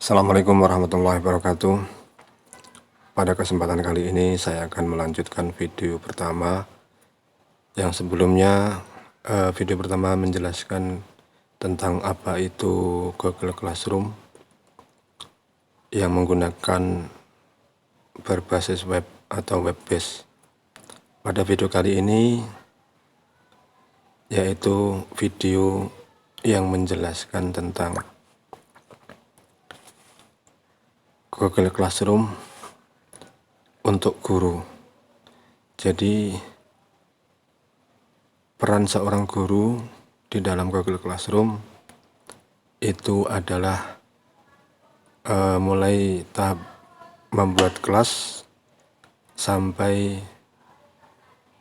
Assalamualaikum warahmatullahi wabarakatuh. Pada kesempatan kali ini saya akan melanjutkan video pertama yang sebelumnya. Video pertama menjelaskan tentang apa itu Google Classroom yang menggunakan berbasis web atau web based. Pada video kali ini yaitu video yang menjelaskan tentang Google Classroom untuk guru. Jadi peran seorang guru di dalam Google Classroom itu adalah mulai tahap membuat kelas sampai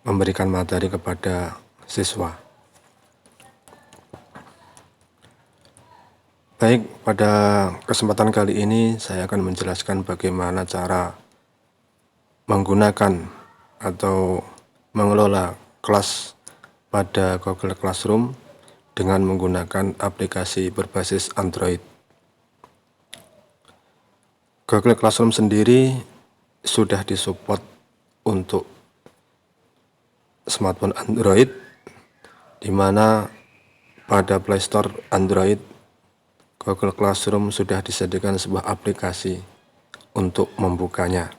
memberikan materi kepada siswa. Baik, pada kesempatan kali ini saya akan menjelaskan bagaimana cara menggunakan atau mengelola kelas pada Google Classroom dengan menggunakan aplikasi berbasis Android. Google Classroom sendiri sudah disupport untuk smartphone Android, di mana pada Play Store Android Google Classroom sudah disediakan sebuah aplikasi untuk membukanya.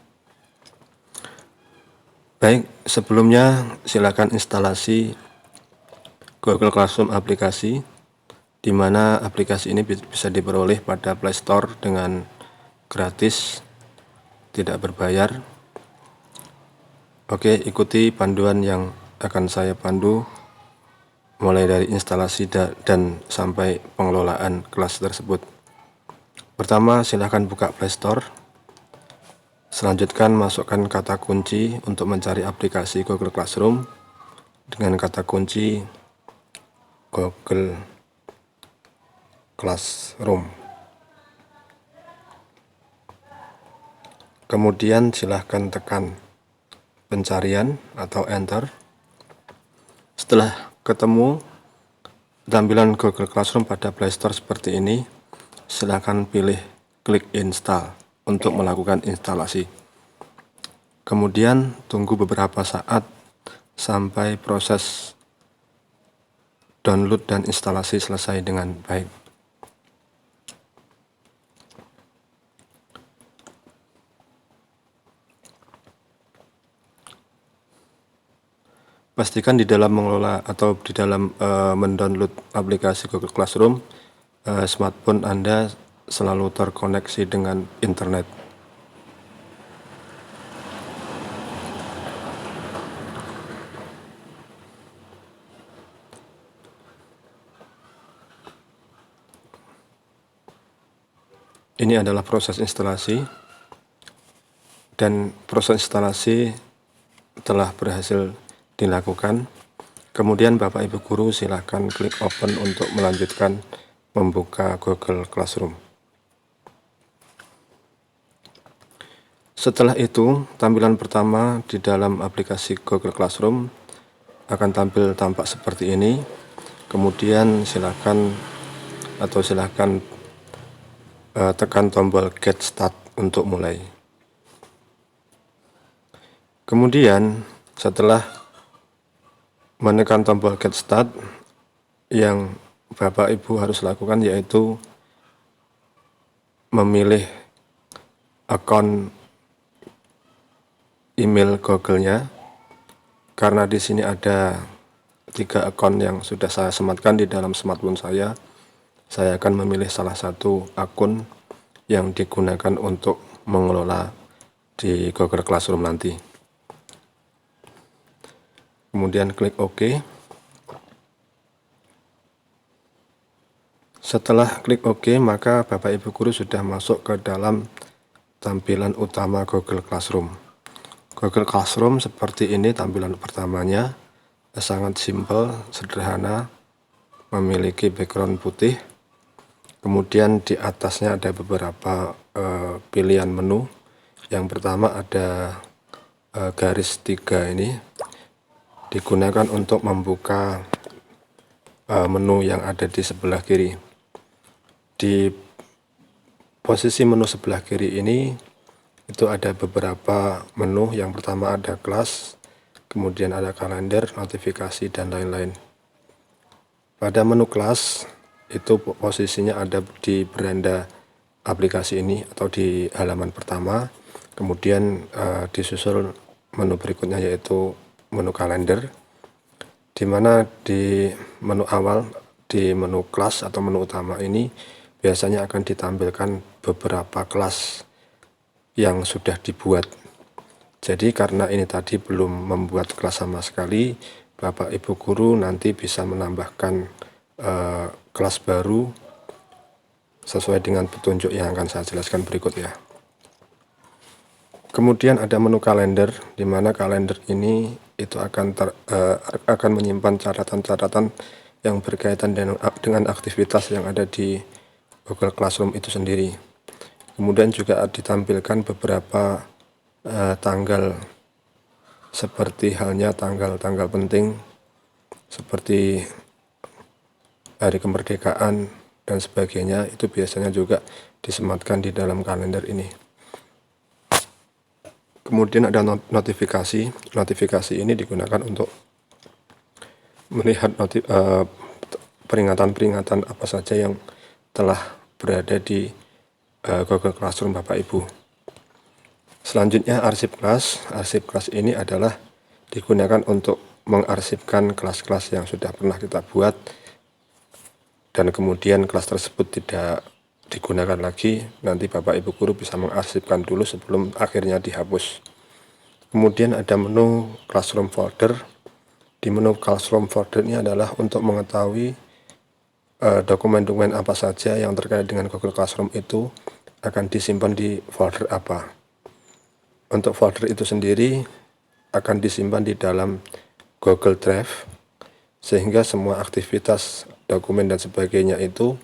Baik, sebelumnya silakan instalasi Google Classroom aplikasi, di mana aplikasi ini bisa diperoleh pada Play Store dengan gratis, tidak berbayar. Oke, ikuti panduan yang akan saya pandu mulai dari instalasi dan sampai pengelolaan kelas tersebut. Pertama, silakan buka Play Store. Selanjutkan masukkan kata kunci untuk mencari aplikasi Google Classroom dengan kata kunci Google Classroom. Kemudian silahkan tekan pencarian atau enter. Setelah ketemu tampilan Google Classroom pada Play Store seperti ini, silahkan pilih klik install untuk melakukan instalasi. Kemudian tunggu beberapa saat sampai proses download dan instalasi selesai dengan baik. Pastikan di dalam mengelola atau di dalam mendownload aplikasi Google Classroom, smartphone Anda selalu terkoneksi dengan internet. Ini adalah proses instalasi, dan proses instalasi telah berhasil dilakukan. Kemudian Bapak Ibu Guru silahkan klik open untuk melanjutkan membuka Google Classroom. Setelah itu, tampilan pertama di dalam aplikasi Google Classroom akan tampak seperti ini. Kemudian silahkan tekan tombol Get Start untuk mulai. Kemudian setelah menekan tombol Get Start, yang Bapak Ibu harus lakukan yaitu memilih akun email Google-nya, karena di sini ada 3 akun yang sudah saya sematkan di dalam smartphone saya. Saya akan memilih salah satu akun yang digunakan untuk mengelola di Google Classroom nanti. Kemudian klik OK. Setelah klik OK, maka Bapak Ibu Guru sudah masuk ke dalam tampilan utama Google Classroom. Google Classroom seperti ini tampilan pertamanya, sangat simpel, sederhana, memiliki background putih. Kemudian di atasnya ada beberapa pilihan menu. Yang pertama ada garis 3 ini, digunakan untuk membuka menu yang ada di sebelah kiri. Di posisi menu sebelah kiri ini itu ada beberapa menu. Yang pertama ada kelas, kemudian ada kalender, notifikasi, dan lain-lain. Pada menu kelas itu posisinya ada di beranda aplikasi ini atau di halaman pertama. Kemudian disusul menu berikutnya yaitu menu kalender, di mana di menu awal, di menu kelas atau menu utama ini biasanya akan ditampilkan beberapa kelas yang sudah dibuat. Jadi karena ini tadi belum membuat kelas sama sekali, Bapak Ibu guru nanti bisa menambahkan kelas baru sesuai dengan petunjuk yang akan saya jelaskan berikut ya. Kemudian ada menu kalender, di mana kalender ini itu akan menyimpan catatan-catatan yang berkaitan dengan aktivitas yang ada di Google Classroom itu sendiri. Kemudian juga ditampilkan beberapa tanggal, seperti halnya tanggal-tanggal penting seperti hari kemerdekaan dan sebagainya, itu biasanya juga disematkan di dalam kalender ini. Kemudian ada notifikasi. Notifikasi ini digunakan untuk melihat peringatan-peringatan apa saja yang telah berada di Google Classroom Bapak Ibu. Selanjutnya arsip kelas. Arsip kelas ini adalah digunakan untuk mengarsipkan kelas-kelas yang sudah pernah kita buat dan kemudian kelas tersebut tidak digunakan lagi. Nanti Bapak Ibu guru bisa mengarsipkan dulu sebelum akhirnya dihapus. Kemudian ada menu Classroom Folder. Di menu Classroom Folder ini adalah untuk mengetahui dokumen-dokumen apa saja yang terkait dengan Google Classroom itu akan disimpan di folder apa. Untuk folder itu sendiri akan disimpan di dalam Google Drive, sehingga semua aktivitas, dokumen, dan sebagainya itu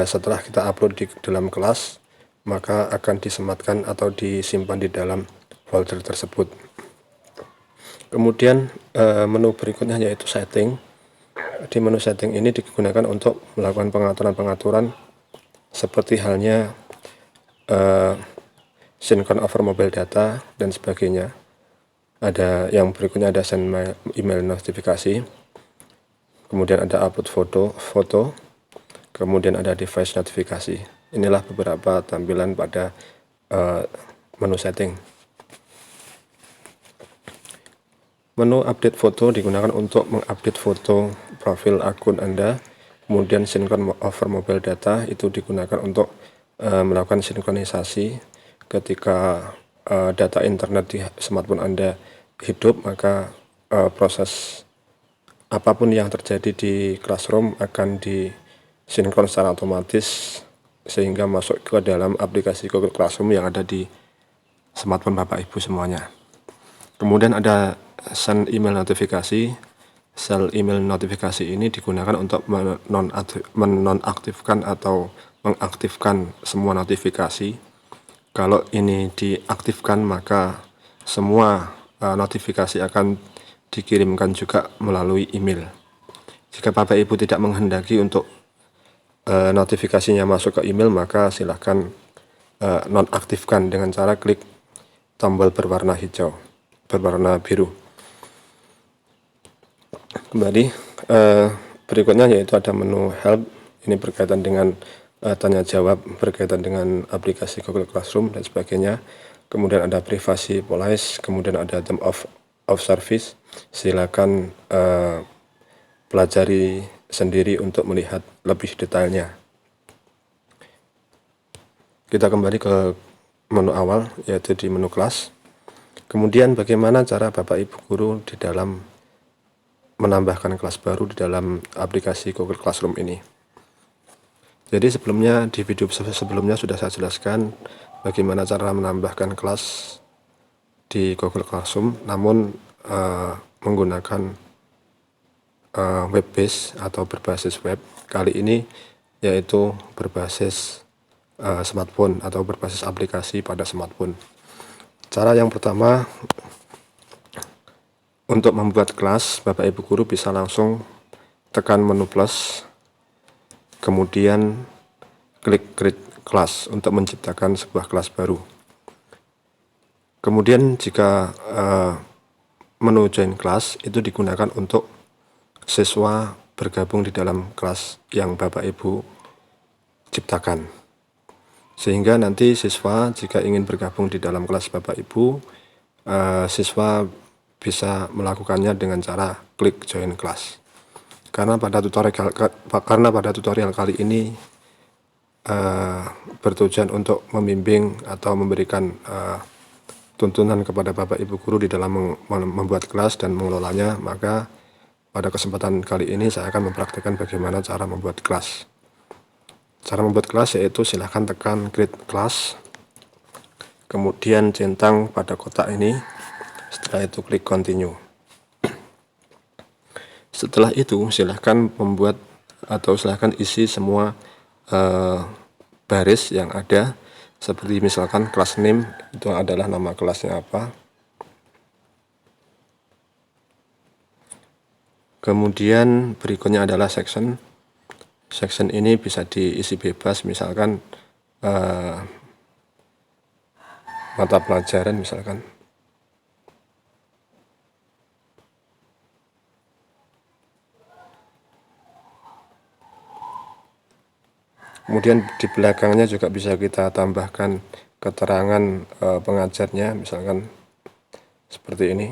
setelah kita upload di dalam kelas, maka akan disematkan atau disimpan di dalam folder tersebut. Kemudian menu berikutnya yaitu setting. Di menu setting ini digunakan untuk melakukan pengaturan-pengaturan seperti halnya sinkron over mobile data dan sebagainya. Ada yang berikutnya ada send email notifikasi, kemudian ada upload foto, kemudian ada device notifikasi. Inilah beberapa tampilan pada menu setting. Menu update foto digunakan untuk mengupdate foto profil akun Anda. Kemudian sinkron over mobile data itu digunakan untuk melakukan sinkronisasi ketika data internet di smartphone Anda hidup, maka proses apapun yang terjadi di Classroom akan disinkron secara otomatis sehingga masuk ke dalam aplikasi Google Classroom yang ada di smartphone Bapak Ibu semuanya. Kemudian ada send email notifikasi. Send email notifikasi ini digunakan untuk menonaktifkan atau mengaktifkan semua notifikasi. Kalau ini diaktifkan, maka semua notifikasi akan dikirimkan juga melalui email. Jika Bapak Ibu tidak menghendaki untuk notifikasinya masuk ke email, maka silahkan nonaktifkan dengan cara klik tombol berwarna biru. Kembali berikutnya yaitu ada menu help. Ini berkaitan dengan tanya jawab berkaitan dengan aplikasi Google Classroom dan sebagainya. Kemudian ada privacy policy, kemudian ada term of service. Silakan pelajari sendiri untuk melihat lebih detailnya. Kita kembali ke menu awal, yaitu di menu kelas. Kemudian bagaimana cara Bapak Ibu guru di dalam menambahkan kelas baru di dalam aplikasi Google Classroom ini. Jadi sebelumnya, di video sebelumnya sudah saya jelaskan bagaimana cara menambahkan kelas di Google Classroom, namun menggunakan web base atau berbasis web. Kali ini yaitu berbasis smartphone atau berbasis aplikasi pada smartphone. Cara yang pertama, untuk membuat kelas, Bapak Ibu guru bisa langsung tekan menu plus, kemudian klik kelas untuk menciptakan sebuah kelas baru. Kemudian jika menu join kelas itu digunakan untuk siswa bergabung di dalam kelas yang Bapak Ibu ciptakan. Sehingga nanti siswa jika ingin bergabung di dalam kelas Bapak Ibu, siswa bisa melakukannya dengan cara klik join kelas. Karena pada tutorial kali ini bertujuan untuk membimbing atau memberikan tuntunan kepada Bapak Ibu guru di dalam membuat kelas dan mengelolanya, maka pada kesempatan kali ini saya akan mempraktikkan bagaimana cara membuat kelas. Cara membuat kelas yaitu silahkan tekan create class, kemudian centang pada kotak ini, setelah itu klik continue. Setelah itu silahkan membuat atau silahkan isi semua baris yang ada, seperti misalkan kelas name itu adalah nama kelasnya apa. Kemudian berikutnya adalah section. Section ini bisa diisi bebas, misalkan mata pelajaran misalkan. Kemudian di belakangnya juga bisa kita tambahkan keterangan pengajarnya, misalkan seperti ini.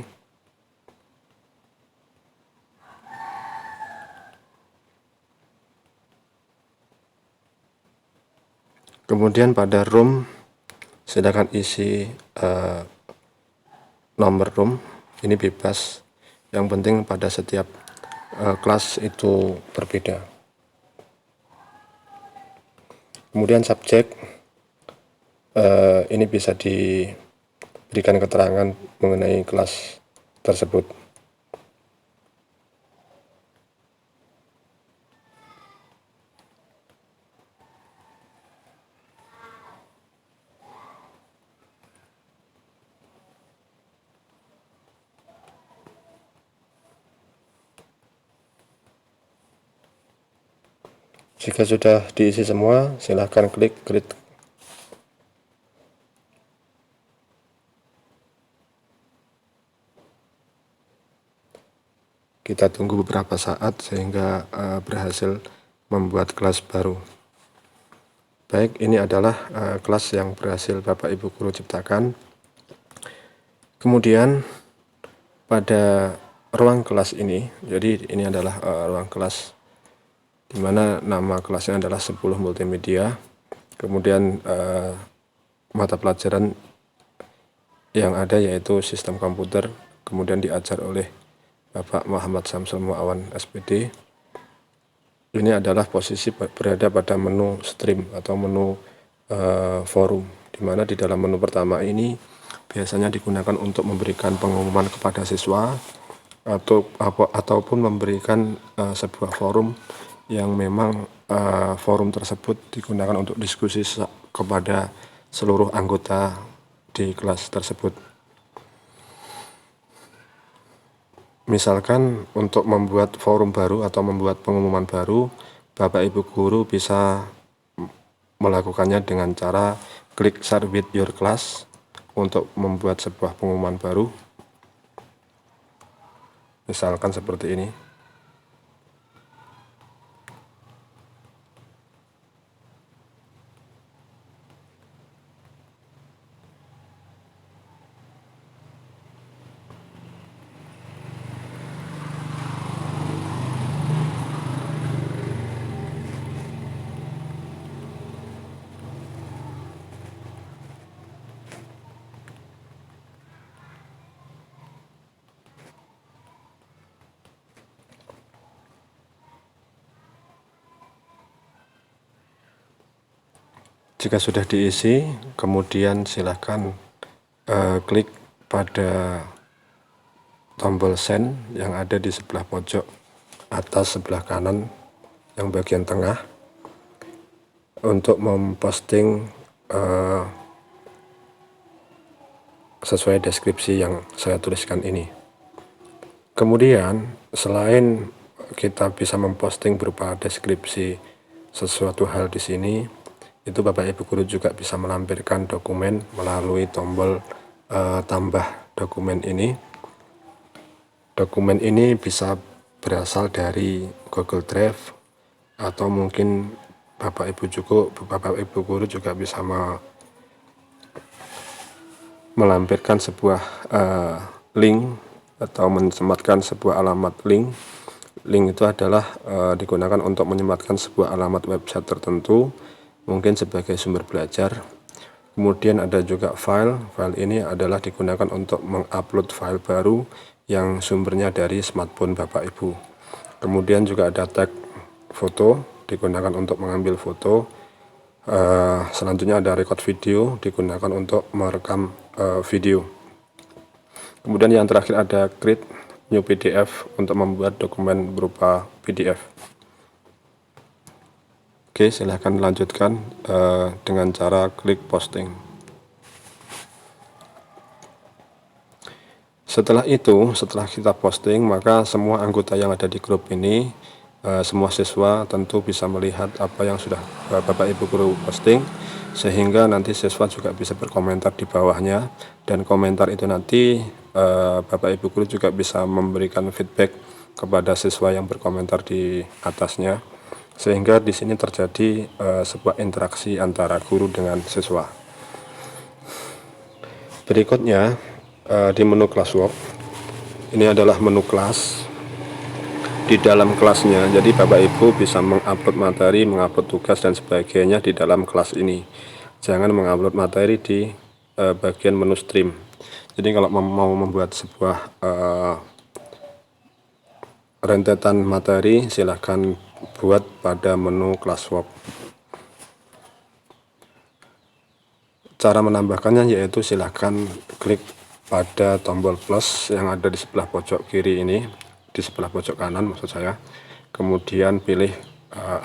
Kemudian pada room silakan isi nomor room, ini bebas. Yang penting pada setiap kelas itu berbeda. Kemudian subjek, ini bisa diberikan keterangan mengenai kelas tersebut. Jika sudah diisi semua, silahkan klik create. Kita tunggu beberapa saat sehingga berhasil membuat kelas baru. Baik, ini adalah kelas yang berhasil Bapak Ibu guru ciptakan. Kemudian pada ruang kelas ini, jadi ini adalah ruang kelas di mana nama kelasnya adalah 10 multimedia. Kemudian mata pelajaran yang ada yaitu sistem komputer, kemudian diajar oleh Bapak Muhammad Samsul Muawan SPD. Ini adalah posisi berada pada menu stream atau menu forum, di mana di dalam menu pertama ini biasanya digunakan untuk memberikan pengumuman kepada siswa ataupun memberikan sebuah forum yang memang forum tersebut digunakan untuk diskusi kepada seluruh anggota di kelas tersebut. Misalkan untuk membuat forum baru atau membuat pengumuman baru, Bapak Ibu guru bisa melakukannya dengan cara klik share with your class untuk membuat sebuah pengumuman baru. Misalkan seperti ini. Jika sudah diisi, kemudian silahkan klik pada tombol send yang ada di sebelah pojok atas sebelah kanan yang bagian tengah untuk memposting sesuai deskripsi yang saya tuliskan ini. Kemudian selain kita bisa memposting berupa deskripsi sesuatu hal di sini, itu Bapak Ibu guru juga bisa melampirkan dokumen melalui tombol tambah dokumen ini. Dokumen ini bisa berasal dari Google Drive atau mungkin Bapak Ibu guru juga bisa melampirkan sebuah link atau menyematkan sebuah alamat link. Link itu adalah digunakan untuk menyematkan sebuah alamat website tertentu, mungkin sebagai sumber belajar. Kemudian ada juga file ini adalah digunakan untuk mengupload file baru yang sumbernya dari smartphone Bapak Ibu. Kemudian juga ada tag foto, digunakan untuk mengambil foto. Selanjutnya ada record video, digunakan untuk merekam video. Kemudian yang terakhir ada create new PDF untuk membuat dokumen berupa PDF. Oke, silahkan lanjutkan dengan cara klik posting. Setelah itu, setelah kita posting, maka semua anggota yang ada di grup ini, semua siswa tentu bisa melihat apa yang sudah Bapak Ibu guru posting, sehingga nanti siswa juga bisa berkomentar di bawahnya, dan komentar itu nanti Bapak Ibu guru juga bisa memberikan feedback kepada siswa yang berkomentar di atasnya, sehingga di sini terjadi sebuah interaksi antara guru dengan siswa. Berikutnya di menu classwork, ini adalah menu kelas. Di dalam kelasnya, jadi Bapak Ibu bisa mengupload materi, mengupload tugas dan sebagainya di dalam kelas ini. Jangan mengupload materi di bagian menu stream. Jadi kalau mau membuat sebuah rentetan materi, silahkan buat pada menu classwork. Cara menambahkannya yaitu silahkan klik pada tombol plus yang ada di sebelah pojok kiri ini, di sebelah pojok kanan maksud saya. Kemudian pilih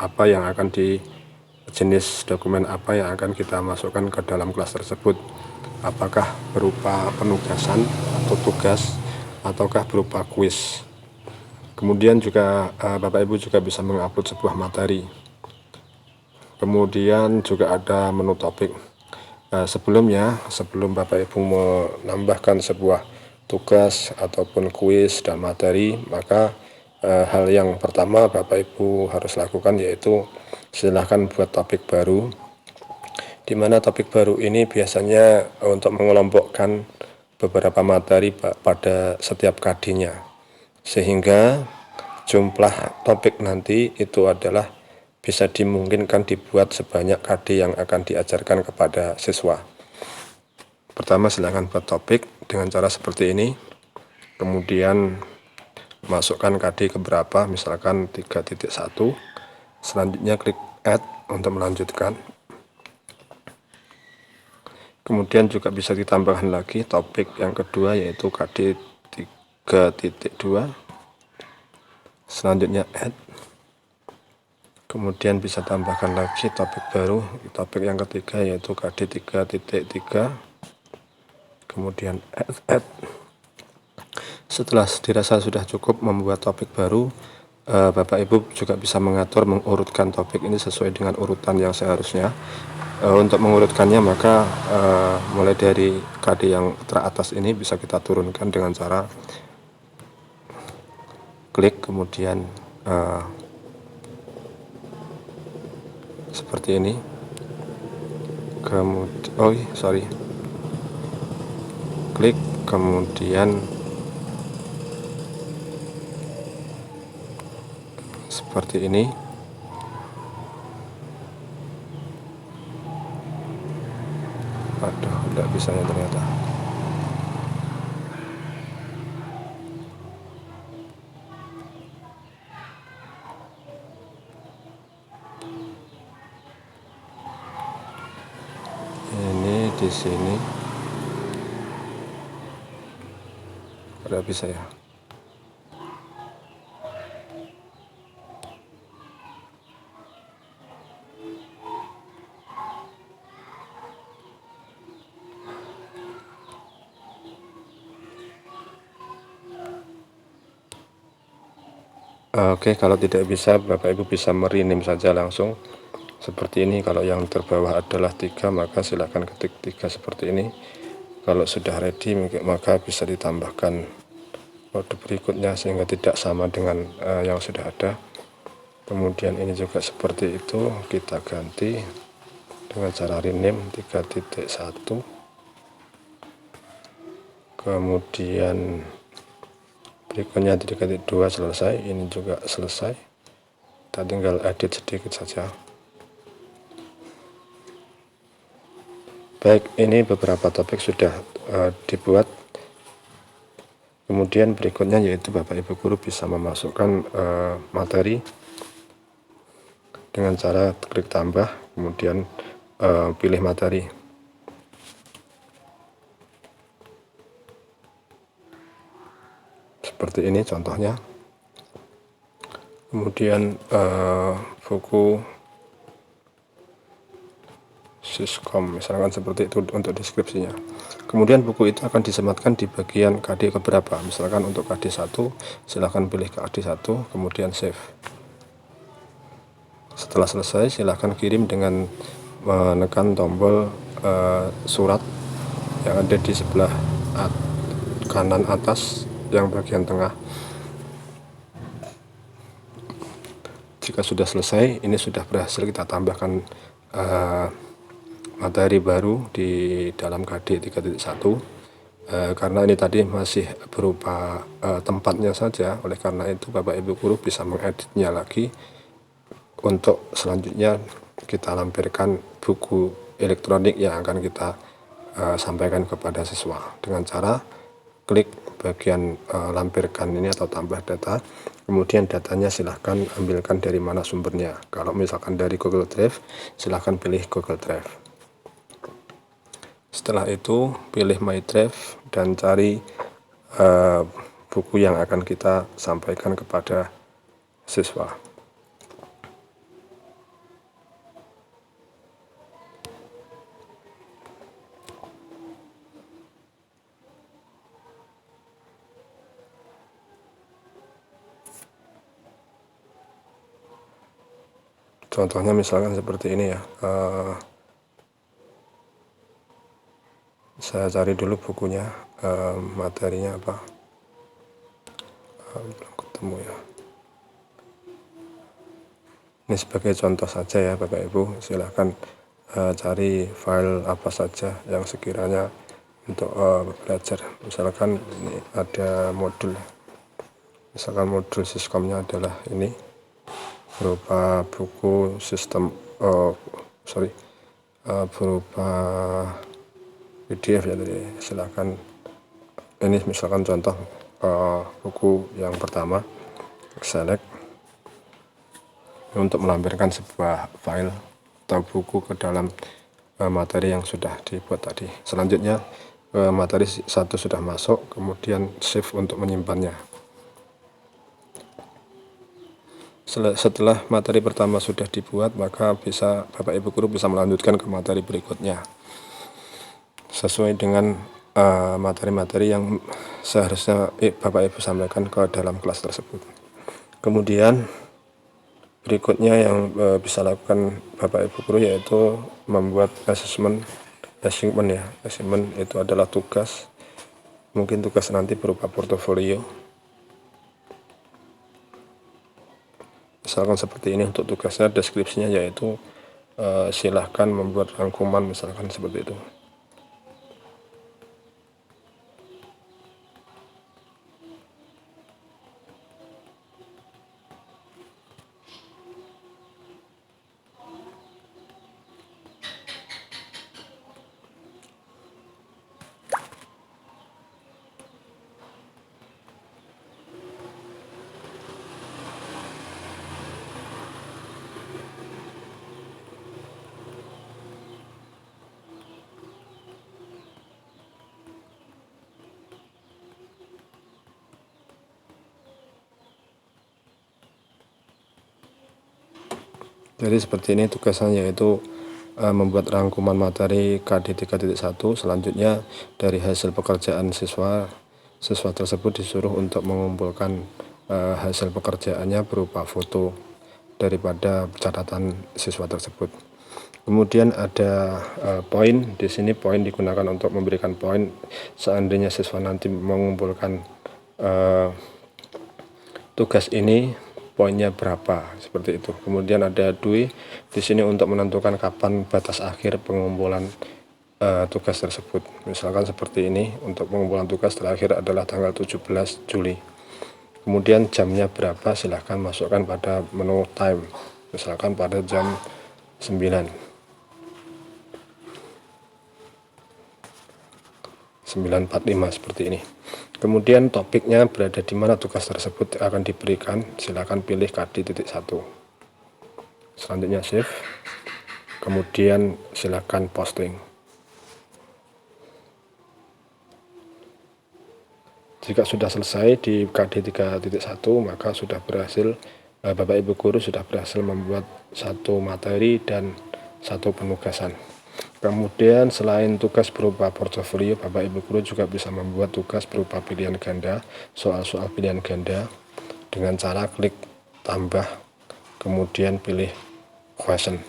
apa yang akan jenis dokumen apa yang akan kita masukkan ke dalam kelas tersebut. Apakah berupa penugasan atau tugas, ataukah berupa kuis. Kemudian juga Bapak Ibu juga bisa mengupload sebuah materi. Kemudian juga ada menu topik. Sebelum Bapak Ibu menambahkan sebuah tugas ataupun kuis dan materi, maka hal yang pertama Bapak Ibu harus lakukan yaitu silahkan buat topik baru, di mana topik baru ini biasanya untuk mengelompokkan beberapa materi pada setiap KD-nya, sehingga jumlah topik nanti itu adalah bisa dimungkinkan dibuat sebanyak KD yang akan diajarkan kepada siswa. Pertama, silahkan buat topik dengan cara seperti ini. Kemudian masukkan KD ke berapa, misalkan 3.1. Selanjutnya klik add untuk melanjutkan. Kemudian juga bisa ditambahkan lagi topik yang kedua yaitu KD 3.2. Selanjutnya add. Kemudian bisa tambahkan lagi topik baru, topik yang ketiga yaitu KD 3.3. Kemudian add. Setelah dirasa sudah cukup membuat topik baru, Bapak Ibu juga bisa mengurutkan topik ini sesuai dengan urutan yang seharusnya. Untuk mengurutkannya maka mulai dari KD yang teratas ini bisa kita turunkan dengan cara klik, kemudian seperti ini. Klik, kemudian seperti ini. Aduh, tidak bisa ya ternyata. Ini di sini tidak bisa ya. Oke, kalau tidak bisa Bapak Ibu bisa merename saja langsung seperti ini. Kalau yang terbawah adalah 3, maka silahkan ketik 3 seperti ini. Kalau sudah ready, maka bisa ditambahkan mode berikutnya sehingga tidak sama dengan yang sudah ada. Kemudian ini juga seperti itu, kita ganti dengan cara rename 3.1. Kemudian berikutnya 3.2 selesai, ini juga selesai, kita tinggal edit sedikit saja. Baik, ini beberapa topik sudah dibuat. Kemudian berikutnya yaitu Bapak Ibu Guru bisa memasukkan materi dengan cara klik tambah, kemudian pilih materi. Seperti ini contohnya. Kemudian buku Siskom misalkan seperti itu untuk deskripsinya. Kemudian buku itu akan disematkan di bagian KD keberapa. Misalkan untuk KD 1 silahkan pilih KD 1, kemudian save. Setelah selesai silahkan kirim dengan menekan tombol surat yang ada di sebelah kanan atas yang bagian tengah. Jika sudah selesai, ini sudah berhasil kita tambahkan materi baru di dalam KD 3.1. Karena ini tadi masih berupa tempatnya saja, oleh karena itu Bapak Ibu Guru bisa mengeditnya lagi. Untuk selanjutnya kita lampirkan buku elektronik yang akan kita sampaikan kepada siswa dengan cara klik bagian lampirkan ini atau tambah data. Kemudian datanya silahkan ambilkan dari mana sumbernya. Kalau misalkan dari Google Drive, silahkan pilih Google Drive. Setelah itu pilih My Drive dan cari buku yang akan kita sampaikan kepada siswa. Contohnya misalkan seperti ini ya. Saya cari dulu bukunya, materinya apa. Belum ketemu ya. Ini sebagai contoh saja ya Bapak Ibu, silahkan cari file apa saja yang sekiranya untuk belajar. Misalkan ini ada modul, misalkan modul Siskomnya adalah ini, berupa buku sistem berupa PDF ya tadi. Silahkan ini misalkan contoh buku yang pertama, select untuk melampirkan sebuah file atau buku ke dalam materi yang sudah dibuat tadi. Selanjutnya materi 1 sudah masuk, kemudian save untuk menyimpannya. Setelah materi pertama sudah dibuat, maka Bapak Ibu Guru bisa melanjutkan ke materi berikutnya sesuai dengan materi-materi yang seharusnya Bapak Ibu sampaikan ke dalam kelas tersebut. Kemudian berikutnya yang bisa lakukan Bapak Ibu Guru yaitu membuat assignment ya. Assignment itu adalah tugas, mungkin tugas nanti berupa portofolio. Misalkan seperti ini untuk tugasnya, deskripsinya yaitu silahkan membuat rangkuman, misalkan seperti itu. Jadi seperti ini tugasnya, yaitu membuat rangkuman materi KD 3.1. Selanjutnya dari hasil pekerjaan siswa tersebut disuruh untuk mengumpulkan hasil pekerjaannya berupa foto daripada catatan siswa tersebut. Kemudian ada poin. Di sini poin digunakan untuk memberikan poin seandainya siswa nanti mengumpulkan tugas ini poinnya berapa, seperti itu. Kemudian ada dui di sini untuk menentukan kapan batas akhir pengumpulan tugas tersebut. Misalkan seperti ini, untuk pengumpulan tugas terakhir adalah tanggal 17 Juli. Kemudian jamnya berapa, silahkan masukkan pada menu time, misalkan pada jam 9.45 seperti ini. Kemudian topiknya berada di mana tugas tersebut akan diberikan, silahkan pilih KD.1. Selanjutnya save, kemudian silahkan posting. Jika sudah selesai di KD 3.1, maka sudah berhasil, Bapak Ibu guru sudah berhasil membuat satu materi dan satu penugasan. Kemudian selain tugas berupa portofolio, Bapak Ibu guru juga bisa membuat tugas berupa pilihan ganda, soal-soal pilihan ganda dengan cara klik tambah, kemudian pilih question.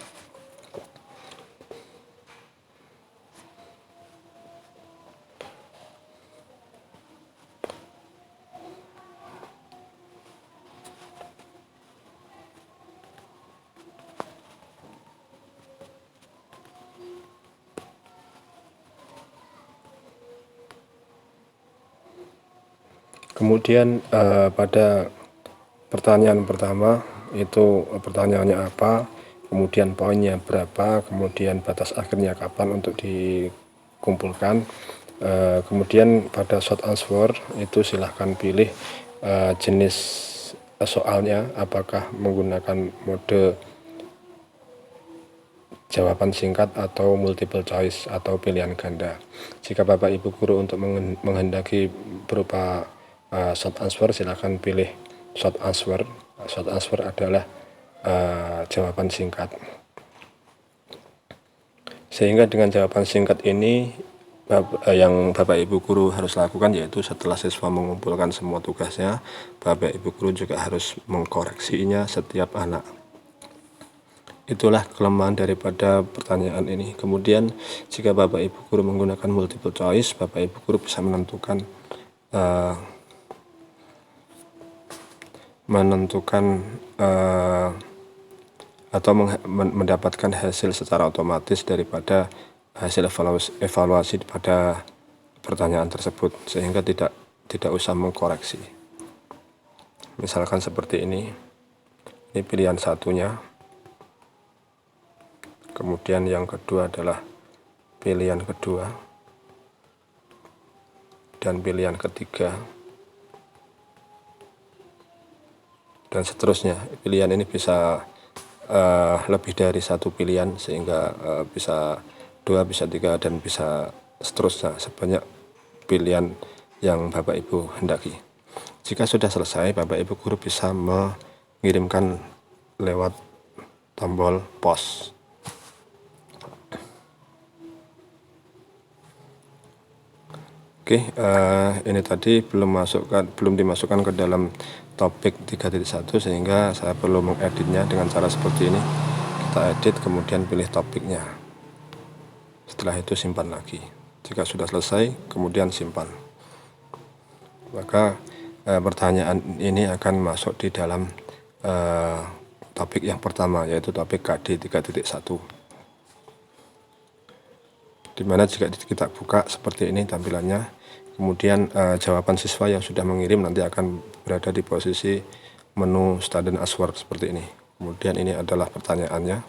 Kemudian pada pertanyaan pertama itu pertanyaannya apa, kemudian poinnya berapa, kemudian batas akhirnya kapan untuk dikumpulkan. Kemudian pada short answer itu silahkan pilih jenis soalnya, apakah menggunakan mode jawaban singkat atau multiple choice atau pilihan ganda. Jika Bapak Ibu guru untuk menghendaki berupa short answer, silahkan pilih short answer. Short answer adalah jawaban singkat. Sehingga dengan jawaban singkat ini yang Bapak Ibu guru harus lakukan, yaitu setelah siswa mengumpulkan semua tugasnya, Bapak Ibu guru juga harus mengkoreksinya setiap anak. Itulah kelemahan daripada pertanyaan ini. Kemudian jika Bapak Ibu guru menggunakan multiple choice, Bapak Ibu guru bisa menentukan atau mendapatkan hasil secara otomatis daripada hasil evaluasi pada pertanyaan tersebut, sehingga tidak usah mengkoreksi. Misalkan seperti ini pilihan satunya, kemudian yang kedua adalah pilihan kedua, dan pilihan ketiga, dan seterusnya. Pilihan ini bisa lebih dari satu pilihan, sehingga bisa 2, bisa 3, dan bisa seterusnya, sebanyak pilihan yang Bapak Ibu hendaki. Jika sudah selesai, Bapak Ibu guru bisa mengirimkan lewat tombol pause. Oke, ini tadi belum dimasukkan ke dalam topik 3.1, sehingga saya perlu mengeditnya dengan cara seperti ini. Kita edit, kemudian pilih topiknya. Setelah itu simpan lagi. Jika sudah selesai, kemudian simpan. Maka pertanyaan ini akan masuk di dalam topik yang pertama, yaitu topik KD 3.1. Dimana jika kita buka seperti ini tampilannya, kemudian jawaban siswa yang sudah mengirim nanti akan berada di posisi menu student answer seperti ini. Kemudian ini adalah pertanyaannya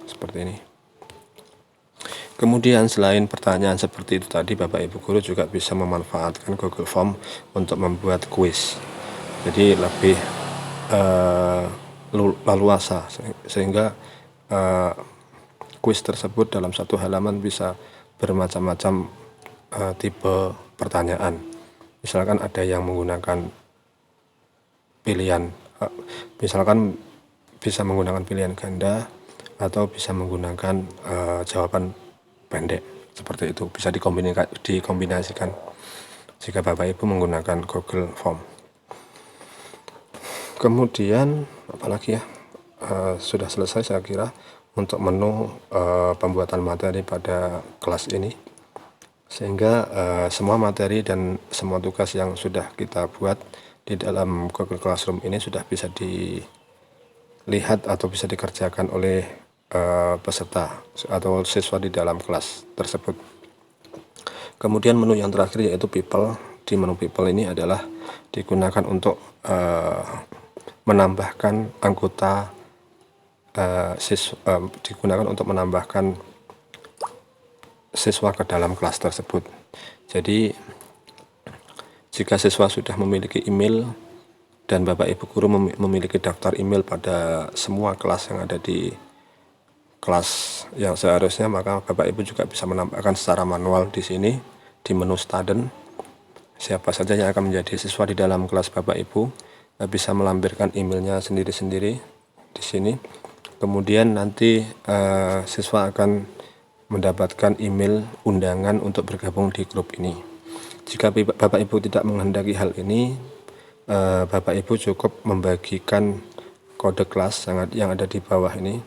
seperti ini. Kemudian selain pertanyaan seperti itu tadi, Bapak Ibu guru juga bisa memanfaatkan Google Form untuk membuat kuis. Jadi lebih leluasa, sehingga kuis tersebut dalam satu halaman bisa bermacam-macam tipe pertanyaan. Misalkan ada yang menggunakan pilihan, misalkan bisa menggunakan pilihan ganda, atau bisa menggunakan jawaban pendek, seperti itu. Bisa dikombinasikan jika Bapak Ibu menggunakan Google Form. Kemudian apalagi ya, sudah selesai saya kira untuk menu pembuatan materi pada kelas ini, sehingga semua materi dan semua tugas yang sudah kita buat di dalam Google Classroom ini sudah bisa dilihat atau bisa dikerjakan oleh peserta atau siswa di dalam kelas tersebut. Kemudian menu yang terakhir yaitu people. Di menu people ini adalah digunakan untuk menambahkan anggota digunakan untuk menambahkan siswa ke dalam kelas tersebut. Jadi jika siswa sudah memiliki email dan Bapak Ibu guru memiliki daftar email pada semua kelas yang ada di kelas yang seharusnya, maka Bapak Ibu juga bisa menambahkan secara manual di sini di menu student. Siapa saja yang akan menjadi siswa di dalam kelas Bapak Ibu bisa melampirkan emailnya sendiri-sendiri di sini. Kemudian nanti siswa akan mendapatkan email undangan untuk bergabung di grup ini. Jika Bapak Ibu tidak menghendaki hal ini, Bapak Ibu cukup membagikan kode kelas yang ada di bawah ini,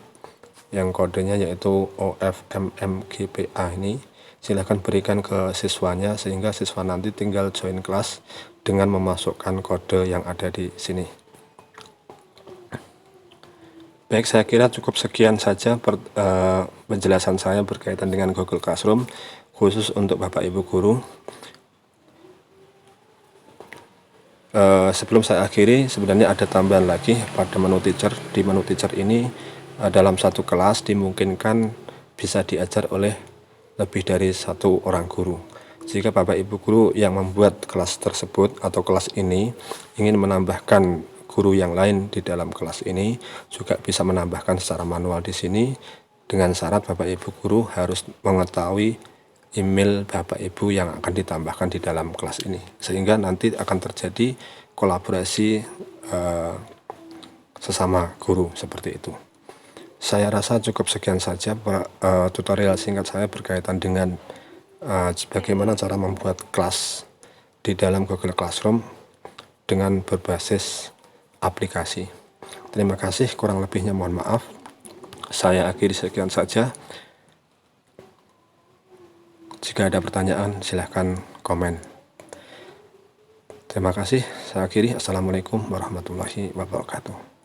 yang kodenya yaitu OFMMGPA ini. Silahkan berikan ke siswanya sehingga siswa nanti tinggal join kelas dengan memasukkan kode yang ada di sini. Baik, saya kira cukup sekian saja penjelasan saya berkaitan dengan Google Classroom khusus untuk Bapak Ibu guru. Sebelum saya akhiri, sebenarnya ada tambahan lagi pada menu teacher. Di menu teacher ini dalam satu kelas dimungkinkan bisa diajar oleh lebih dari satu orang guru. Jika Bapak Ibu guru yang membuat kelas tersebut atau kelas ini ingin menambahkan guru yang lain di dalam kelas ini, juga bisa menambahkan secara manual di sini, dengan syarat Bapak Ibu guru harus mengetahui email Bapak Ibu yang akan ditambahkan di dalam kelas ini, sehingga nanti akan terjadi kolaborasi sesama guru seperti itu. Saya rasa cukup sekian saja tutorial singkat saya berkaitan dengan bagaimana cara membuat kelas di dalam Google Classroom dengan berbasis aplikasi. Terima kasih, kurang lebihnya mohon maaf. Saya akhiri sekian saja. Jika ada pertanyaan silahkan komen. Terima kasih, saya akhiri. Assalamualaikum warahmatullahi wabarakatuh.